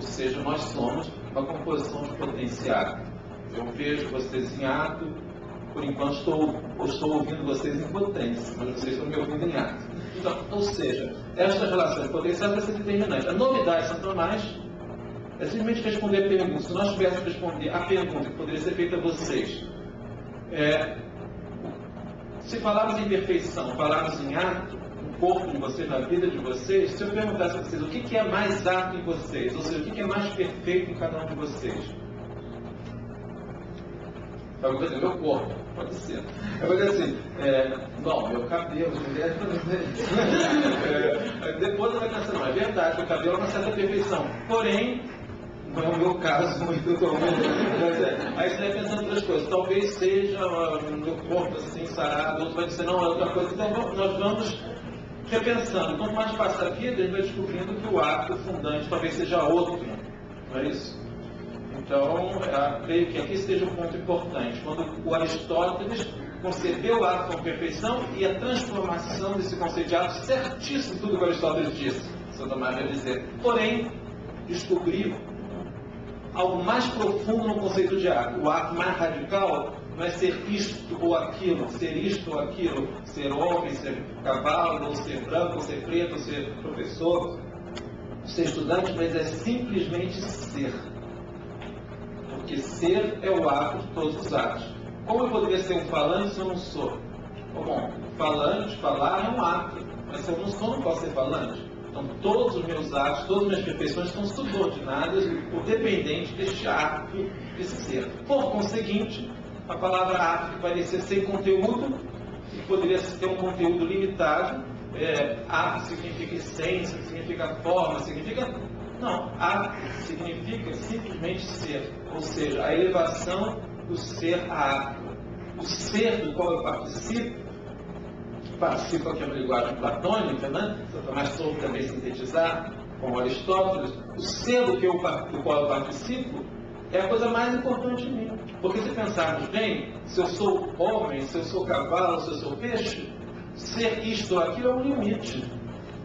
seja, nós somos uma composição de potenciado. Eu vejo vocês em ato, por enquanto estou ouvindo vocês em potência, mas vocês estão me ouvindo em ato. Então, ou seja, esta relação de potencial vai ser determinante. A novidade de São Tomás é simplesmente responder a pergunta. Se nós tivéssemos responder a pergunta que poderia ser feita a vocês, se falarmos em perfeição, falarmos em ato, no corpo de vocês, na vida de vocês, se eu perguntasse a vocês o que é mais ato em vocês, ou seja, o que é mais perfeito em cada um de vocês? Eu vou dizer, meu corpo, pode ser. Eu vou dizer assim, não, meu cabelo, depois eu vou pensar, não, é verdade, o cabelo é uma certa perfeição, porém, não é o meu caso, muito aí você vai pensando em outras coisas, talvez seja o meu corpo assim, sarado, outro vai dizer, não, é outra coisa, então nós vamos repensando, quanto mais passa a vida, a gente vai descobrindo que o ato fundante talvez seja outro, não é isso? Então, creio que aqui esteja um ponto importante. Quando o Aristóteles concebeu o ato com perfeição e a transformação desse conceito de ato, certíssimo tudo que o Aristóteles disse, São Tomás vai dizer. Porém, descobriu algo mais profundo no conceito de ato. O ato mais radical não é ser isto ou aquilo, ser isto ou aquilo, ser homem, ser cavalo, ou ser branco, ou ser preto, ou ser professor, ser estudante, mas é simplesmente ser. Porque ser é o ato de todos os atos. Como eu poderia ser um falante se eu não sou? Bom, falante, falar é um ato, mas se eu não sou, não posso ser falante. Então todos os meus atos, todas as minhas perfeições estão subordinadas ou dependentes deste ato de ser. Por conseguinte, a palavra ato que parecia sem conteúdo, que poderia ter um conteúdo limitado, ato significa essência, significa forma, significa... Não, ato significa simplesmente ser, ou seja, a elevação do ser a ato. O ser do qual eu participo aqui é uma linguagem platônica, né? São Tomás soube também sintetizar, como Aristóteles, o ser do qual eu participo é a coisa mais importante em mim. Porque se pensarmos bem, se eu sou homem, se eu sou cavalo, se eu sou peixe, ser isto ou aquilo é um limite.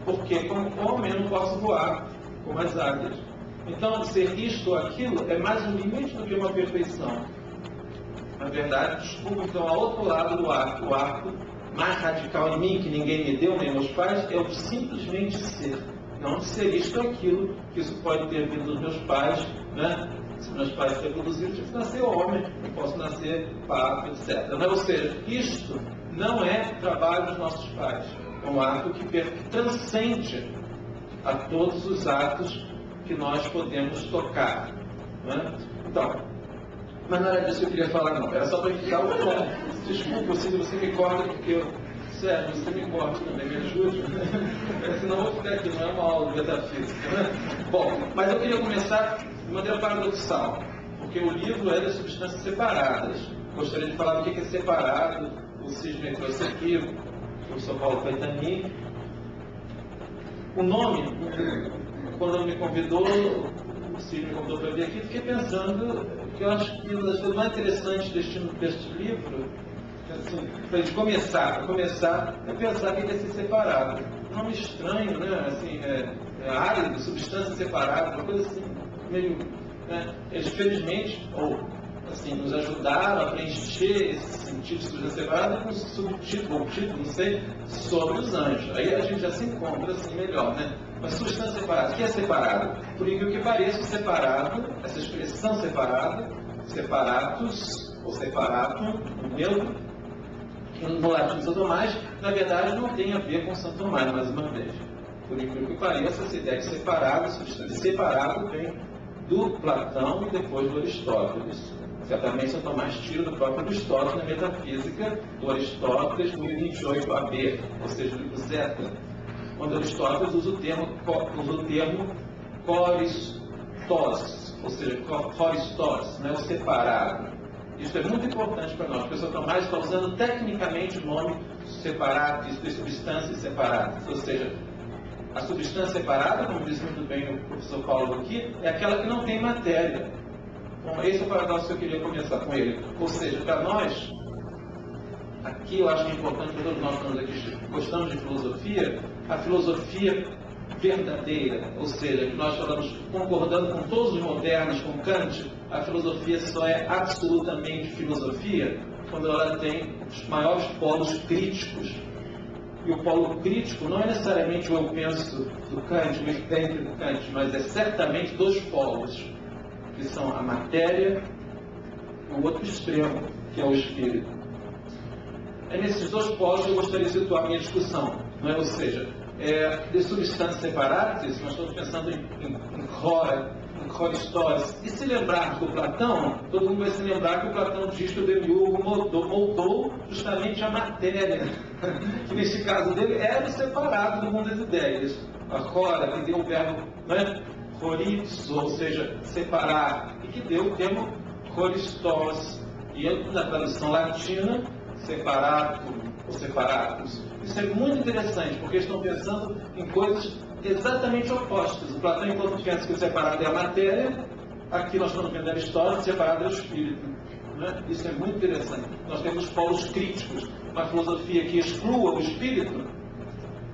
Porque como homem eu não posso voar como as águias. Então, ser isto ou aquilo é mais um limite do que uma perfeição. Na verdade, desculpa, então, ao outro lado do arco, o arco mais radical em mim, que ninguém me deu, nem meus pais, é o simplesmente ser. Não de ser isto ou aquilo, que isso pode ter vindo dos meus pais, né? Se meus pais se reproduziram, eu tive que nascer homem, eu posso nascer papo, etc. Né? Ou seja, isto não é trabalho dos nossos pais. É um ato que transcende a todos os atos que nós podemos tocar. Né? Então, mas não era disso que eu queria falar, não. Era só para indicar o tom. Desculpa se você me corta, porque eu... Sério, você me corta também, me ajude. Senão eu vou ficar aqui, não é uma aula de metafísica. Né? Bom, mas eu queria começar de maneira paradoxal, porque o livro é das substâncias separadas. Gostaria de falar do que é separado. O Sidney trouxe aqui, o professor Paulo Caetani. O nome, quando ele me convidou, o Sidney me convidou para vir aqui, fiquei pensando que eu acho que uma das coisas mais interessantes deste livro, assim, para a gente começar é pensar que ele é ser separado. Um nome estranho, né? Assim, árido, substância separada, uma coisa assim, meio... Né? Eles, felizmente, ou assim, nos ajudaram a preencher esse sentido de substância separada com um subtítulo, ou título, não sei, sobre os anjos. Aí a gente já se encontra assim melhor, né? Mas substância separada, o que é separado? Por incrível que pareça, separado, essa expressão separada, separatus, ou separatum, no neutro, no latim de São Tomás, na verdade não tem a ver com São Tomás, mais uma vez. Por incrível que pareça, essa ideia de separado, substância separado, vem do Platão e depois do Aristóteles. Certamente São Tomás tira do próprio Aristóteles na metafísica do Aristóteles 1028 AB, ou seja, do Zeta, quando Aristóteles usa o termo choristos, ou seja, choristos, né, o separado. Isso é muito importante para nós, porque São Tomás está usando tecnicamente o nome separado, de substâncias separadas, ou seja, a substância separada, como disse muito bem o professor Paulo aqui, é aquela que não tem matéria. Bom, esse é o paradoxo que eu queria começar com ele. Ou seja, para nós, aqui eu acho que é importante, para todos nós que estamos aqui, gostamos de filosofia, a filosofia verdadeira, ou seja, que nós falamos, concordando com todos os modernos, com Kant, a filosofia só é absolutamente filosofia quando ela tem os maiores polos críticos. E o polo crítico não é necessariamente o eu penso do Kant, o eu tenho do Kant, mas é certamente dois polos, que são a matéria e o outro extremo, que é o espírito. É nesses dois polos que eu gostaria de situar a minha discussão, não é? Ou seja, de substâncias separadas, nós estamos pensando em Choristós. E se lembrarmos do Platão, todo mundo vai se lembrar que o Platão diz que o demiurgo moldou justamente a matéria, que neste caso dele era separado do mundo das ideias. A chora, que deu o verbo, não é? Chorizo, ou seja, separar, e que deu o termo Choristós. E na tradução latina, separatum ou separatus. Isso é muito interessante, porque estão pensando em coisas exatamente opostas. O Platão, enquanto pensa que o separado é a matéria, aqui nós estamos vendo a história, o separado é o espírito. Né? Isso é muito interessante. Nós temos polos críticos. Uma filosofia que exclua o espírito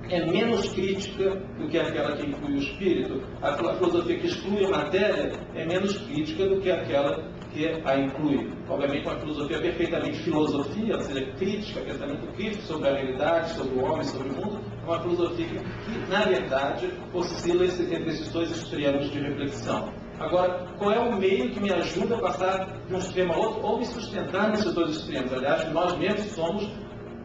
é menos crítica do que aquela que inclui o espírito. A filosofia que exclui a matéria é menos crítica do que aquela que a inclui. Obviamente, uma filosofia perfeitamente filosofia, ou seja, crítica, pensamento crítico sobre a realidade, sobre o homem, sobre o mundo, é uma filosofia que na verdade, oscila entre esses dois extremos de reflexão. Agora, qual é o meio que me ajuda a passar de um extremo a outro, ou me sustentar nesses dois extremos? Aliás, nós mesmos somos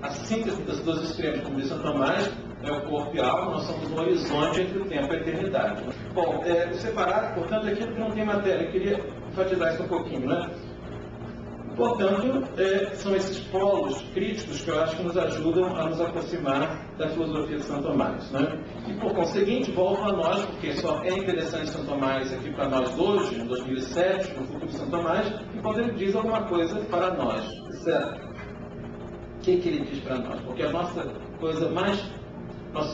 a síntese desses dois extremos, como diz Santo Tomás, o corpo e a alma, nós somos um horizonte entre o tempo e a eternidade. Bom, o separado, portanto, é aquilo que não tem matéria. Eu queria enfatizar isso um pouquinho, né? Portanto, são esses polos críticos que eu acho que nos ajudam a nos aproximar da filosofia de Santo Tomás, né? E, por conseguinte, volto a nós, porque só é interessante Santo Tomás aqui para nós hoje, em 2007, no futuro de Santo Tomás, e quando ele diz alguma coisa para nós, certo? O que ele diz para nós? Porque a nossa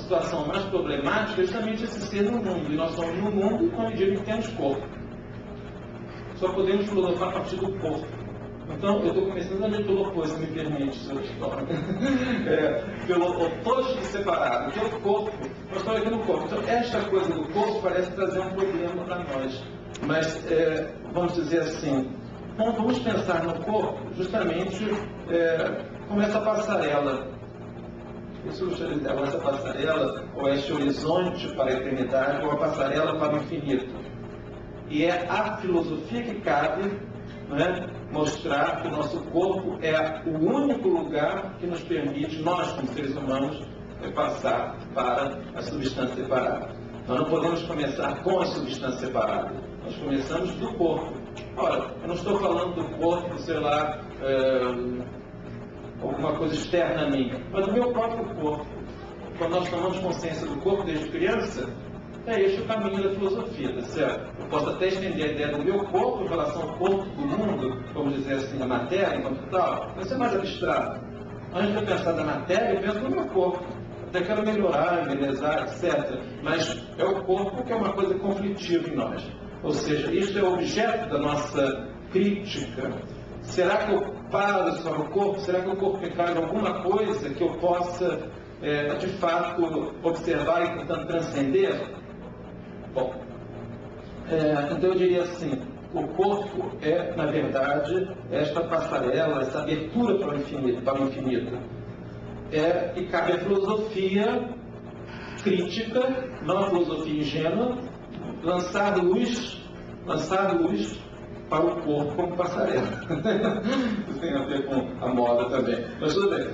situação mais problemática é justamente esse ser no mundo. E nós somos no mundo com a medida que temos corpo. Só podemos filosofar a partir do corpo. Então, eu estou começando a ler pelo oposto, se me permite, senhor Cristóvão. Pelo oposto de separado, que é o corpo. Nós estamos aqui no corpo. Então, esta coisa do corpo parece trazer um problema para nós. Mas, vamos dizer assim, vamos pensar no corpo justamente como essa passarela. Isso eu gostaria de dizer, essa passarela, ou este horizonte para a eternidade, ou a passarela para o infinito. E é a filosofia que cabe, né, mostrar que o nosso corpo é o único lugar que nos permite, nós como seres humanos, passar para a substância separada. Nós não podemos começar com a substância separada. Nós começamos do corpo. Ora, eu não estou falando do corpo, sei lá, alguma coisa externa a mim, mas do meu próprio corpo. Quando nós tomamos consciência do corpo desde criança, é este o caminho da filosofia, tá certo? Eu posso até estender a ideia do meu corpo em relação ao corpo do mundo, vamos dizer assim, a matéria enquanto tal, mas isso é mais abstrato. Antes de eu pensar na matéria, eu penso no meu corpo. Até quero melhorar, embelezar, etc. Mas é o corpo que é uma coisa conflitiva em nós. Ou seja, isto é o objeto da nossa crítica. Será que eu paro só no corpo? Será que o corpo me traz alguma coisa que eu possa, de fato, observar e, portanto, transcender? Bom, então eu diria assim, o corpo é, na verdade, esta passarela, essa abertura para o infinito. E cabe a filosofia crítica, não a filosofia ingênua, lançar luz para o corpo como passarela. Isso tem a ver com a moda também. Mas tudo bem.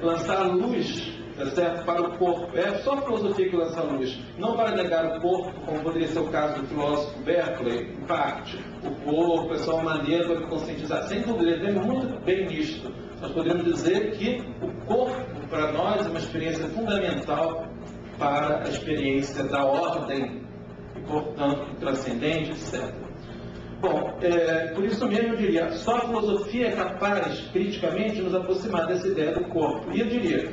Lançar luz, tá certo, para o corpo. É só a filosofia que lança luz. Não para negar o corpo, como poderia ser o caso do filósofo Berkeley, em parte. O corpo é só uma maneira para conscientizar. Sem dúvida, ele tem muito bem nisto. Nós podemos dizer que o corpo, para nós, é uma experiência fundamental para a experiência da ordem e, portanto, transcendente, etc. Bom, por isso mesmo eu diria, só a filosofia é capaz, criticamente, de nos aproximar dessa ideia do corpo. E eu diria,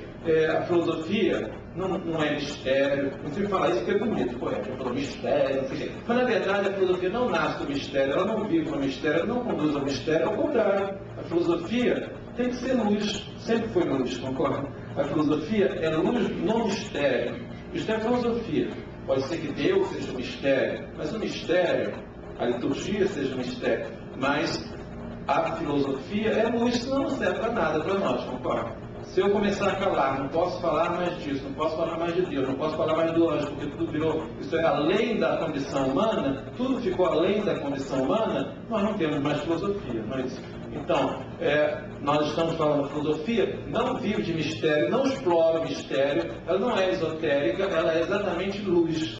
a filosofia não é mistério, não sei falar isso porque é bonito, poeta, eu falo mistério, não sei o quê. Mas na verdade a filosofia não nasce do mistério, ela não vive no mistério, ela não conduz ao mistério, ao contrário. A filosofia tem que ser luz, sempre foi luz, concorda? A filosofia é luz no mistério. Isto é filosofia. Pode ser que Deus seja um mistério, mas o mistério, a liturgia seja um mistério, mas a filosofia é luz, senão não serve para nada para nós, concorda? Se eu começar a calar, não posso falar mais disso, não posso falar mais de Deus, não posso falar mais do anjo, porque tudo virou, isso é além da condição humana, tudo ficou além da condição humana, nós não temos mais filosofia, não é isso? Então, nós estamos falando da filosofia, não vive de mistério, não explora o mistério, ela não é esotérica, ela é exatamente luz.